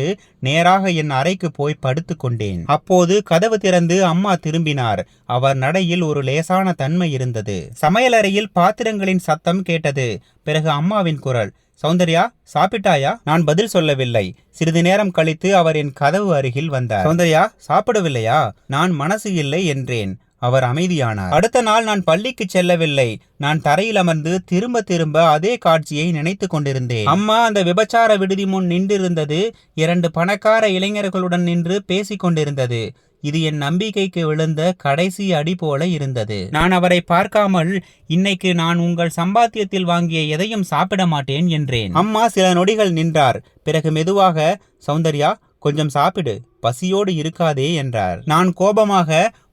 [SPEAKER 1] நேராக என் அறைக்கு போய் படுத்து கொண்டேன். அப்போது கதவு திறந்து அம்மா திரும்பினார். அவர் நடையில் ஒரு லேசான தன்மை இருந்தது. சமையலறையில் பாத்திரங்களின் சத்தம் கேட்டது. பிறகு அம்மாவின் குரல், சௌந்தர்யா, சாப்பிட்டாயா? நான் பதில் சொல்லவில்லை. சிறிது நேரம் கழித்து அவர் என் கதவு அருகில் வந்தார். சௌந்தர்யா, சாப்பிடவில்லையா? நான் மனசு இல்லை என்றேன். அவர் அமைதியானார். அடுத்த நாள் நான் பள்ளிக்கு செல்லவில்லை. நான் தரையில் அமர்ந்து திரும்ப திரும்ப அதே காட்சியை நினைத்து கொண்டிருந்தேன். அம்மா அந்த விபச்சார விடுதி முன் நின்றிருந்தது. 2 பணக்கார இளைஞர்களுடன் நின்று பேசிக் கொண்டிருந்தது. இது என் நம்பிக்கைக்கு விழுந்த கடைசி அடி போல இருந்தது. நான் அவரை பார்க்காமல், இன்னைக்கு நான் உங்கள் சம்பாத்தியத்தில் வாங்கிய எதையும் சாப்பிட மாட்டேன் என்றேன். அம்மா சில நொடிகள் நின்றார். பிறகு மெதுவாக, சௌந்தர்யா, கொஞ்சம் சாப்பிடு, பசியோடு இருக்காதே என்றார். நான் கோபமாக,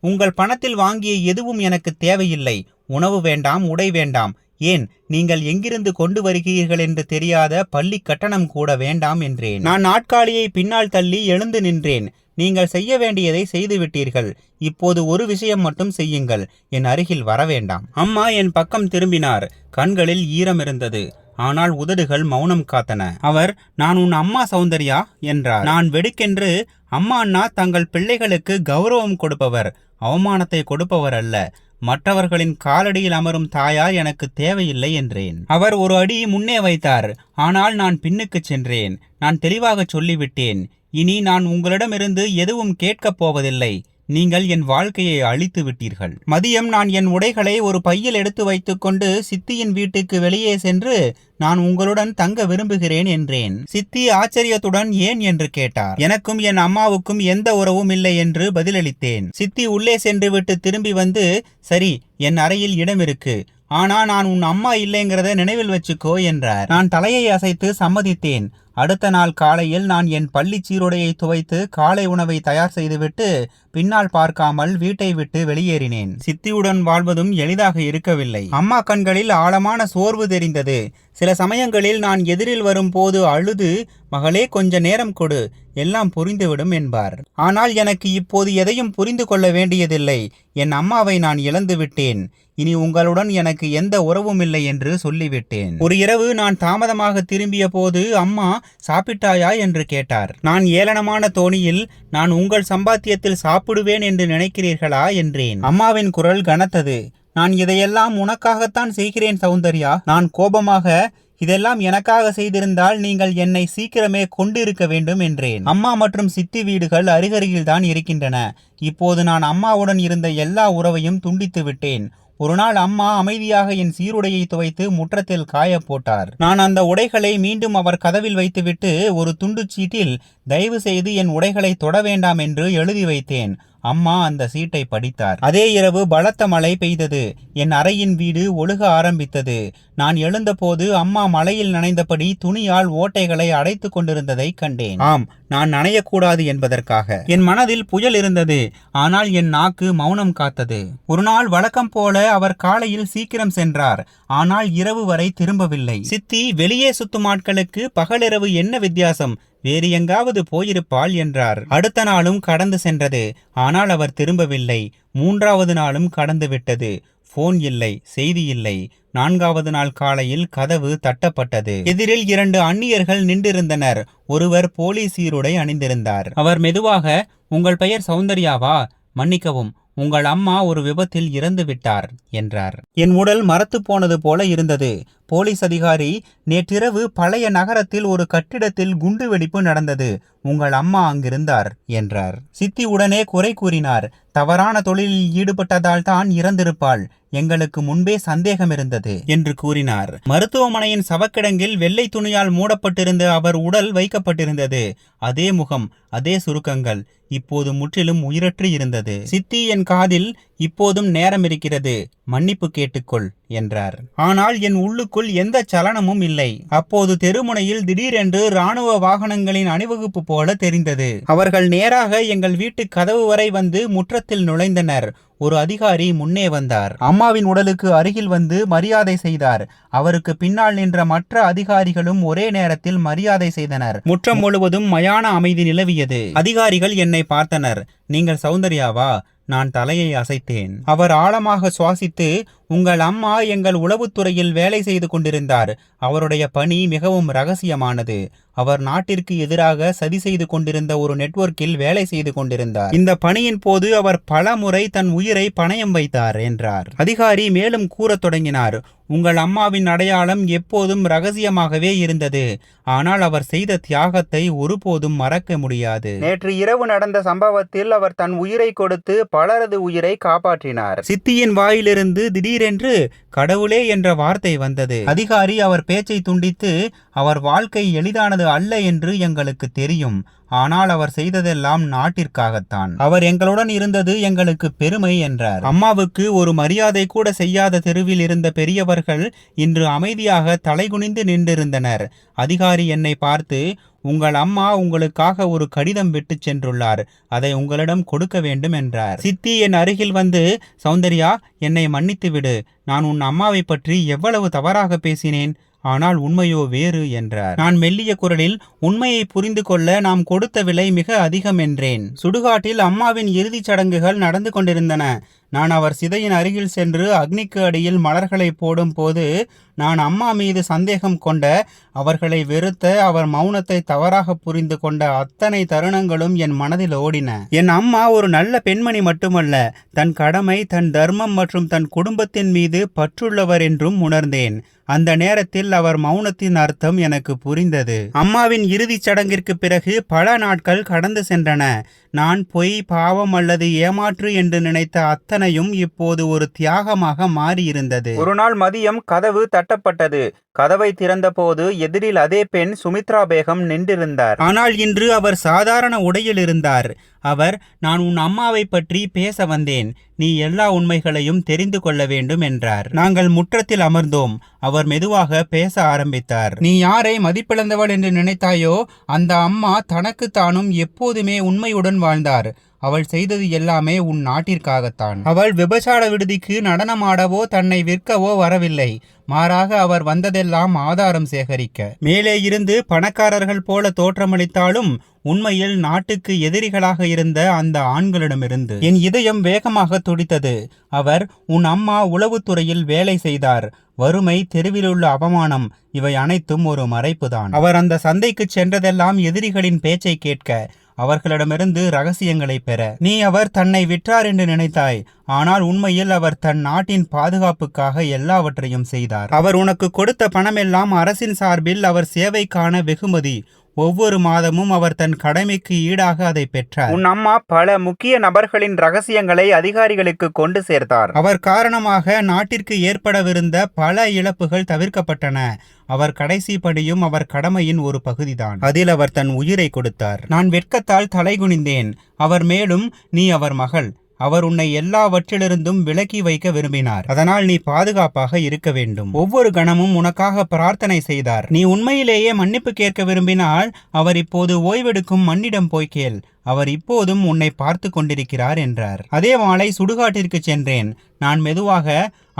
[SPEAKER 1] உங்கள் பணத்தில் வாங்கிய எதுவும் எனக்கு தேவையில்லை. உணவு வேண்டாம், உடை வேண்டாம், ஏன் நீங்கள் எங்கிருந்து கொண்டு வருகிறீர்கள் என்று தெரியாத பள்ளி கட்டணம் கூட வேண்டாம் என்றேன். நான் நாட்காலியை பின்னால் தள்ளி எழுந்து நின்றேன். நீங்கள் செய்ய வேண்டியதை செய்துவிட்டீர்கள். இப்போது ஒரு விஷயம் மட்டும் செய்யுங்கள், என் அருகில் வர வேண்டாம். அம்மா என் பக்கம் திரும்பினார். கண்களில் ஈரம் இருந்தது. ஆனால் உதடுகள் மௌனம் காத்தன. அவர், நான் உன் அம்மா சௌந்தர்யா என்றார். நான் வெடுக்கென்று, அம்மா அண்ணா தங்கள் பிள்ளைகளுக்கு கௌரவம் கொடுப்பவர், அவமானத்தை கொடுப்பவர் அல்ல. மற்றவர்களின் காலடியில் அமரும் தாயார் எனக்கு தேவையில்லை என்றேன். அவர் ஒரு அடி முன்னே வைத்தார். ஆனால் நான் பின்னுக்கு சென்றேன். நான் தெளிவாக சொல்லிவிட்டேன், இனி நான் உங்களிடமிருந்து எதுவும் கேட்கப் போவதில்லை. நீங்கள் என் வாழ்க்கையை அழித்து விட்டீர்கள். மதியம் நான் என் உடைகளை ஒரு பையில் எடுத்து வைத்துக்கொண்டு சித்தியின் வீட்டுக்கு வெளியே சென்று, நான் உங்களுடன் தங்க விரும்புகிறேன் என்றேன். சித்தி ஆச்சரியத்துடன் ஏன் என்று கேட்டார். எனக்கும் என் அம்மாவுக்கும் எந்த உறவும் இல்லை என்று பதிலளித்தேன். சித்தி உள்ளே சென்று விட்டு திரும்பி வந்து, சரி, என் அறையில் இடம் இருக்கு, ஆனா நான் உன் அம்மா இல்லைங்கிறத நினைவில் வச்சுக்கோ என்றார். நான் தலையை அசைத்து சம்மதித்தேன். அடுத்த நாள் காலையில் நான் என் பள்ளி சீருடையை துவைத்து காலை உணவை தயார் செய்துவிட்டு பின்னால் பார்க்காமல் வீட்டை விட்டு வெளியேறினேன். சித்தியுடன் வாழ்வதும் எளிதாக இருக்கவில்லை. அம்மா கண்களில் ஆழமான சோர்வு தெரிந்தது. சில சமயங்களில் நான் எதிரில் வரும்போது அழுது, மகளே, கொஞ்ச நேரம் கொடு, எல்லாம் புரிந்துவிடும் என்பார். ஆனால் எனக்கு இப்போது எதையும் புரிந்து கொள்ள வேண்டியதில்லை. என் அம்மாவை நான் இழந்து விட்டேன். இனி உங்களுடன் எனக்கு எந்த உறவும் இல்லை என்று சொல்லிவிட்டேன். ஒரு இரவு நான் தாமதமாக திரும்பிய போது அம்மா, சாப்பிட்டாயா என்று கேட்டார். நான் ஏளனமான தோணியில், நான் உங்கள் சம்பாத்தியத்தில் சாப்பிடுவேன் என்று நினைக்கிறீர்களா என்றேன். அம்மாவின் குரல் கனத்தது. நான் இதையெல்லாம் உனக்காகத்தான் செய்கிறேன் சௌந்தர்யா. நான் கோபமாக, இதெல்லாம் எனக்காக செய்திருந்தால் நீங்கள் என்னை சீக்கிரமே கொண்டு இருக்க வேண்டும் என்றேன். அம்மா மற்றும் சித்தி வீடுகள் அருகருகில் தான் இருக்கின்றன. இப்போது நான் அம்மாவுடன் இருந்த எல்லா உறவையும் துண்டித்து விட்டேன். ஒரு நாள் அம்மா அமைதியாக என் சீருடையை துவைத்து முற்றத்தில் காய போட்டார். நான் அந்த உடைகளை மீண்டும் அவர் கதவில் வைத்துவிட்டு ஒரு துண்டு சீட்டில், தயவு செய்து என் உடைகளை தொட வேண்டாம் என்று எழுதி வைத்தேன். அம்மா அந்த சீட்டை படித்தார். அதே இரவு பலத்த மழை பெய்தது. என் அறையின் வீடு ஒழுக ஆரம்பித்தது. நான் எழுந்தபோது அம்மா மழையில் நனைந்தபடி துணியால் ஓட்டைகளை அடைத்து கொண்டிருந்ததை கண்டேன். ஆம், நான் நனையக்கூடாது என்பதற்காக. என் மனதில் புயல் இருந்தது. ஆனால் என் நாக்கு மௌனம் காத்தது. ஒரு நாள் வழக்கம் போல அவர் காலையில் சீக்கிரம் சென்றார். ஆனால் இரவு வரை திரும்பவில்லை. சித்தி வெளியே சுத்தும் ஆட்களுக்கு பகலிரவு என்ன வித்தியாசம், வேறு எங்காவது போயிருப்பாள் என்றார். அடுத்த நாளும் கடந்து சென்றது. ஆனால் அவர் திரும்பவில்லை. 3வது நாளும் கடந்து விட்டது. போன் இல்லை, செய்தி இல்லை. 4வது நாள் காலையில் கதவு தட்டப்பட்டது. எதிரில் 2 அந்நியர்கள் நின்றிருந்தனர். ஒருவர் போலீஸ் சீருடை அணிந்திருந்தார். அவர் மெதுவாக, உங்கள் பெயர் சௌந்தர்யாவா? மன்னிக்கவும், உங்கள் அம்மா ஒரு விபத்தில் இறந்து விட்டார் என்றார். என் உடல் மரத்து போனது போல இருந்தது. போலீஸ் அதிகாரி, நேற்றிரவு பழைய நகரத்தில் ஒரு கட்டிடத்தில் குண்டுவெடிப்பு நடந்தது. உங்கள் அம்மா அங்கிருந்தார் என்றார். சித்தி உடனே குறை கூறினார். தவறான தொழிலில் ஈடுபட்டதால் தான் இறந்திருப்பாள். எங்களுக்கு முன்பே சந்தேகம் இருந்தது என்று கூறினார். மருத்துவமனையின் சவக்கிடங்கில் வெள்ளை துணியால் மூடப்பட்டிருந்த அவர் உடல் வைக்கப்பட்டிருந்தது. அதே முகம், அதே சுருக்கங்கள். இப்போது முற்றிலும் உயிரற்று இருந்தது. சித்தி என் காதில், இப்போதும் நேரம் இருக்கிறது, மன்னிப்பு கேட்டுக்கொள் என்றார். ஆனால் என் உள்ளுக்குள் எந்த சலனமும் இல்லை. அப்போது தெருமுனையில் திடீரென்று இராணுவ வாகனங்களின் அணிவகுப்பு போல தெரிந்தது. அவர்கள் நேராக எங்கள் வீட்டு கதவு வரை வந்து முற்றத்தில் நுழைந்தனர். ஒரு அதிகாரி முன்னே வந்தார். அம்மாவின் உடலுக்கு அருகில் வந்து மரியாதை செய்தார். அவருக்கு பின்னால் நின்ற மற்ற அதிகாரிகளும் ஒரே நேரத்தில் மரியாதை செய்தனர். முற்றம் முழுவதும் மயான அமைதி நிலவியது. அதிகாரிகள் என்னை பார்த்தனர். நீங்கள் சௌந்தர்யாவா? நான் தலையை அசைத்தேன். அவர் ஆழமாக சுவாசித்து, உங்கள் அம்மா எங்கள் உளவுத்துறையில் வேலை செய்து கொண்டிருந்தார். அவருடைய பணி மிகவும் ரகசியமானது. அவர் நாட்டிற்கு எதிராக சதி செய்து கொண்டிருந்த ஒரு நெட்வொர்க்கில் வேலை செய்து கொண்டிருந்தார். இந்த பணியின் போது அவர் பல முறை தன் உயிரை பணயம் வைத்தார் என்றார். அதிகாரி மேலும் கூறத் தொடங்கினார். உங்கள் அம்மாவின் அடையாளம் எப்போதும் ரகசியமாகவே இருந்தது. ஆனால் அவர் செய்த தியாகத்தை ஒருபோதும் மறக்க முடியாது. நேற்று இரவு நடந்த சம்பவத்தில் அவர் தன் உயிரை கொடுத்து பலரது உயிரை காப்பாற்றினார். சித்தியின் வாயிலிருந்து திடீரென்று கடவுளே என்ற வார்த்தை வந்தது. அதிகாரி அவர் பேச்சை துண்டித்து, அவர் வாழ்க்கை எளிதானது அல்ல என்று எங்களுக்கு தெரியும். ஆனால் அவர் செய்ததெல்லாம் நாட்டிற்காகத்தான். அவர் எங்களுடன் இருந்தது எங்களுக்கு பெருமை என்றார். அம்மாவுக்கு ஒரு மரியாதை கூட செய்யாத தெருவில் இருந்த பெரியவர்கள் இன்று அமைதியாக தலைகுனிந்து நின்றிருந்தனர். அதிகாரி என்னை பார்த்து, உங்கள் அம்மா உங்களுக்காக ஒரு கடிதம் விட்டு சென்றுள்ளார். அதை உங்களிடம் கொடுக்க வேண்டும் என்றார். சித்தி என் அருகில் வந்து, சௌந்தர்யா, என்னை மன்னித்து விடு. நான் உன் அம்மாவை பற்றி எவ்வளவு தவறாக பேசினேன். ஆனால் உண்மையோ வேறு என்றார். நான் மெல்லிய குரலில், உண்மையை புரிந்து கொள்ள நாம் கொடுத்த விலை மிக அதிகம் என்றேன். சுடுகாட்டில் அம்மாவின் இறுதிச் சடங்குகள் நடந்து கொண்டிருந்தன. நான் அவர் சிதையின் அருகில் சென்று அக்னிக்கு அடியில் மலர்களை போடும் போது நான் அம்மா மீது சந்தேகம் கொண்ட, அவர்களை வெறுத்த, அவர் மௌனத்தை தவறாக புரிந்து கொண்ட அத்தனை தருணங்களும் என் மனதில் ஓடின. என் அம்மா ஒரு நல்ல பெண்மணி மட்டுமல்ல, தன் கடமை, தன் தர்மம் மற்றும் தன் குடும்பத்தின் மீது பற்றுள்ளவர் என்றும் உணர்ந்தேன். அந்த நேரத்தில் அவர் மௌனத்தின் அர்த்தம் எனக்கு புரிந்தது. அம்மாவின் இறுதிச் சடங்கிற்கு பிறகு பல நாட்கள் கடந்து சென்றன. நான் பொய், பாவம் அல்லது ஏமாற்று என்று நினைத்த அத்தனையும் இப்போது ஒரு தியாகமாக மாறியிருந்தது. ஒரு நாள் மதியம் கதவு தட்டப்பட்டது. கதவை திறந்த போது எதிரில் அதே பெண் சுமித்ரா பேகம் நின்றிருந்தார். ஆனால் இன்று அவர் சாதாரண உடையில் இருந்தார். அவர், நான் உன் அம்மாவை பற்றி பேச வந்தேன். நீ எல்லா உண்மைகளையும் தெரிந்து கொள்ள வேண்டும் என்றார். நாங்கள் முற்றத்தில் அமர்ந்தோம். அவர் மெதுவாக பேச ஆரம்பித்தார். நீ யாரை மதிப்பிழந்தவள் என்று நினைத்தாயோ, அந்த அம்மா தனக்கு தானும் எப்போதுமே உண்மையுடன் வாழ்ந்தார். அவள் செய்தது எல்லாமே உன் நாட்டிற்காகத்தான். அவள் விபச்சார விடுதிக்கு நடனமாடவோ தன்னை விற்கவோ வரவில்லை. மாறாக அவர் வந்ததெல்லாம் ஆதாரம் சேகரிக்க. மேலே இருந்து பணக்காரர்கள் போல தோற்றமளித்தாலும் உண்மையில் நாட்டுக்கு எதிரிகளாக இருந்த அந்த ஆண்களிடமிருந்து. என் இதயம் வேகமாக துடித்தது. அவர், உன் அம்மா உளவுத்துறையில் வேலை செய்தார். வறுமை, தெருவிலுள்ள அவமானம், இவை அனைத்தும் ஒரு மறைப்புதான். அவர் அந்த சந்தைக்கு சென்றதெல்லாம் எதிரிகளின் பேச்சை கேட்க, அவர்களிடமிருந்து ரகசியங்களை பெற. நீ அவர் தன்னை விற்றார் என்று நினைத்தாய். ஆனால் உண்மையில் அவர் தன் நாட்டின் பாதுகாப்புக்காக எல்லாவற்றையும் செய்தார். அவர் உனக்கு கொடுத்த பணமெல்லாம் அரசின் சார்பில் அவர் சேவைக்கான வெகுமதி.
[SPEAKER 2] ஒவ்வொரு மாதமும் அவர் தன் கடமைக்கு ஈடாக அதை பெற்றார்.
[SPEAKER 1] உன் அம்மா பல முக்கிய நபர்களின் ரகசியங்களை அதிகாரிகளுக்கு கொண்டு சேர்த்தார்.
[SPEAKER 2] அவர் காரணமாக நாட்டிற்கு ஏற்படவிருந்த பல இழப்புகள் தவிர்க்கப்பட்டன. அவர் கடைசி படியும் அவர் கடமையின் ஒரு பகுதிதான். அதில் அவர் தன் உயிரை கொடுத்தார். நான் வெட்கத்தால் தலைகுனிந்தேன். அவர் மேலும், நீ அவர் மகள். அவர் உன்னை எல்லாவற்றிலிருந்தும் விலக்கி வைக்க விரும்பினார். அதனால் நீ பாதுகாப்பாக இருக்க வேண்டும். ஒவ்வொரு கணமும் உனக்காக பிரார்த்தனை செய்தார். நீ உண்மையிலேயே மன்னிப்பு கேட்க விரும்பினால் அவர் இப்போது ஓய்வெடுக்கும் மண்ணிடம் போய் கேள். அவர் இப்போதும் உன்னை பார்த்து கொண்டிருக்கிறார் என்றார். அதே மாலை சுடுகாட்டிற்கு சென்றேன். நான் மெதுவாக,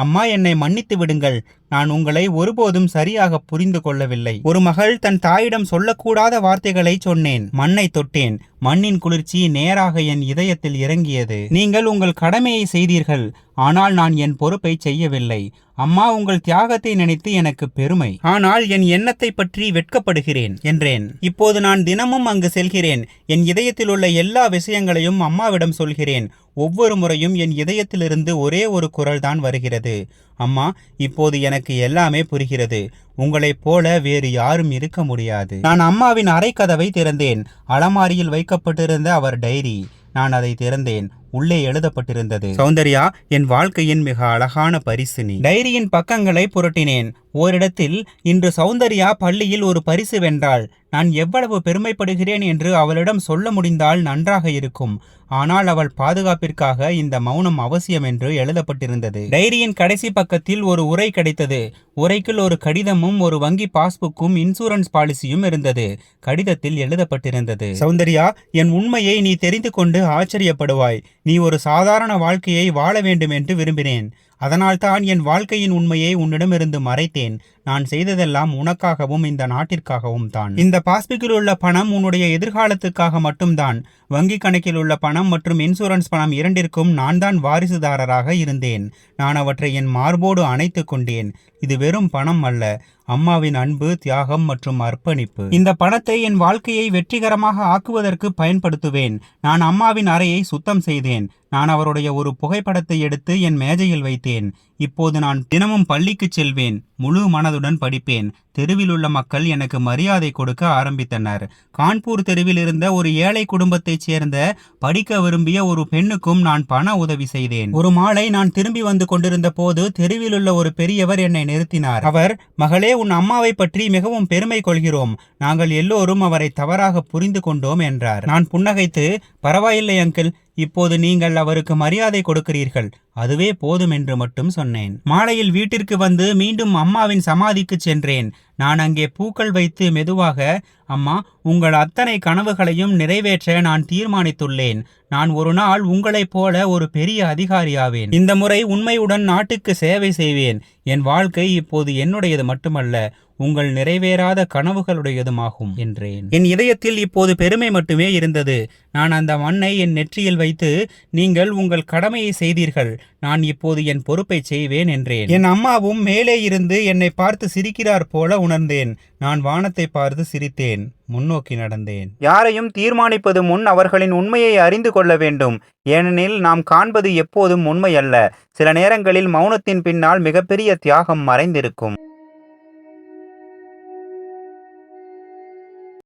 [SPEAKER 2] அம்மா, என்னை மன்னித்து விடுங்கள். நான் உங்களை ஒருபோதும் சரியாக புரிந்து கொள்ளவில்லை. ஒரு மகள் தன் தாயிடம் சொல்லக்கூடாத வார்த்தைகளை சொன்னேன். மண்ணை தொட்டேன். மண்ணின் குளிர்ச்சி நேராக என் இதயத்தில் இறங்கியது. நீங்கள் உங்கள் கடமையை செய்தீர்கள், ஆனால் நான் என் பொறுப்பை செய்யவில்லை. அம்மா, உங்கள் தியாகத்தை நினைத்து எனக்கு பெருமை. ஆனால் என் எண்ணத்தை பற்றி வெட்கப்படுகிறேன் என்றேன். இப்போது நான் தினமும் அங்கு செல்கிறேன். என் இதயத்தில் உள்ள எல்லா விஷயங்களையும் அம்மாவிடம் சொல்கிறேன். ஒவ்வொரு முறையும் என் இதயத்திலிருந்து ஒரே ஒரு குரல் தான் வருகிறது. அம்மா, இப்போது எனக்கு எல்லாமே புரிகிறது. உங்களைப் போல வேறு யாரும் இருக்க முடியாது. நான் அம்மாவின் அறை கதவை திறந்தேன். அலமாரியில் வைக்கப்பட்டிருந்த அவர் டைரி. நான் அதை திறந்தேன். உள்ளே எழுதப்பட்டிருந்தது, சௌந்தர்யா, என் வாழ்க்கையின் மிக அழகான பரிசு நீ. டைரியின் பக்கங்களை புரட்டினேன். ஓரிடத்தில், இன்று சௌந்தர்யா பள்ளியில் ஒரு பரிசு வென்றாள். நான் எவ்வளவு பெருமைப்படுகிறேன் என்று அவளிடம் சொல்ல முடிந்தால் நன்றாக இருக்கும். ஆனால் அவள் பாதுகாப்பிற்காக இந்த மௌனம் அவசியம் என்று எழுதப்பட்டிருந்தது. டைரியின் கடைசி பக்கத்தில் ஒரு உரை கிடைத்தது. உரைக்குள் ஒரு கடிதமும் ஒரு வங்கி பாஸ்புக்கும் இன்சூரன்ஸ் பாலிசியும் இருந்தது. கடிதத்தில் எழுதப்பட்டிருந்தது, சௌந்தர்யா, என் உண்மையை நீ தெரிந்து கொண்டு ஆச்சரியப்படுவாய். நீ ஒரு சாதாரண வாழ்க்கையை வாழ வேண்டும் என்று விரும்பினேன். அதனால்தான் என் வாழ்க்கையின் உண்மையை உன்னிடமிருந்து மறைத்தேன். நான் செய்ததெல்லாம் உனக்காகவும் இந்த நாட்டிற்காகவும் தான். இந்த பாஸ்புக்கில் உள்ள பணம் உன்னுடைய எதிர்காலத்துக்காக மட்டும்தான். வங்கி கணக்கில் உள்ள பணம் மற்றும் இன்சூரன்ஸ் பணம் இரண்டிற்கும் நான் தான் வாரிசுதாரராக இருந்தேன். நான் அவற்றை என் மார்போடு அணைத்து கொண்டேன். இது வெறும் பணம் அல்ல, அம்மாவின் அன்பு, தியாகம் மற்றும் அர்ப்பணிப்பு. இந்த பணத்தை என் வாழ்க்கையை வெற்றிகரமாக ஆக்குவதற்கு பயன்படுத்துவேன். நான் அம்மாவின் அறையை சுத்தம் செய்தேன். நான் அவருடைய ஒரு புகைப்படத்தை எடுத்து என் மேஜையில் வைத்தேன். இப்போது நான் தினமும் பள்ளிக்கு செல்வேன். முழு மனதுடன் படிப்பேன். தெருவில் உள்ள மக்கள் எனக்கு மரியாதை கொடுக்க ஆரம்பித்தனர். கான்பூர் தெருவில் இருந்த ஒரு ஏழை குடும்பத்தைச் சேர்ந்த படிக்க விரும்பிய ஒரு பெண்ணுக்கும் நான் பண உதவி செய்தேன். ஒரு மாலை நான் திரும்பி வந்து கொண்டிருந்த போது தெருவில் உள்ள ஒரு பெரியவர் என்னை நிறுத்தினார். அவர், மகளே, உன் அம்மாவை பற்றி மிகவும் பெருமை கொள்கிறோம். நாங்கள் எல்லோரும் அவரை தவறாக புரிந்து கொண்டோம் என்றார். நான் புன்னகைத்து, பரவாயில்லை அங்கிள், இப்போது நீங்கள் அவருக்கு மரியாதை கொடுக்கிறீர்கள். அதுவே போதும் என்று மட்டும் சொன்னேன். மாலையில் வீட்டிற்கு வந்து மீண்டும் அம்மாவின் சமாதிக்கு சென்றேன். நான் அங்கே பூக்கள் வைத்து மெதுவாக, அம்மா, உங்கள் அத்தனை கனவுகளையும் நிறைவேற்ற நான் தீர்மானித்துள்ளேன். நான் ஒரு நாள் உங்களைப் போல ஒரு பெரிய அதிகாரியாவேன். இந்த முறை உண்மையுடன் நாட்டுக்கு சேவை செய்வேன். என் வாழ்க்கை இப்போது என்னுடையது மட்டுமல்ல, உங்கள் நிறைவேறாத கனவுகளுடையதுமாகும் என்றேன். என் இதயத்தில் இப்போது பெருமை மட்டுமே இருந்தது. நான் அந்த மண்ணை என் நெற்றியில் வைத்து, நீங்கள் உங்கள் கடமையை செய்தீர்கள், நான் இப்போது என் பொறுப்பை செய்வேன் என்றேன். என் அம்மாவும் மேலே இருந்து என்னை பார்த்து சிரிக்கிறார் போல உணர்ந்தேன். நான் வானத்தை பார்த்து சிரித்தேன். முன்னோக்கி நடந்தேன்.
[SPEAKER 1] யாரையும் தீர்மானிப்பது முன் அவர்களின் உண்மையை அறிந்து கொள்ள வேண்டும். ஏனெனில் நாம் காண்பது எப்போதும் உண்மை அல்ல. சில நேரங்களில் மௌனத்தின் பின்னால் மிகப்பெரிய தியாகம் மறைந்திருக்கும்.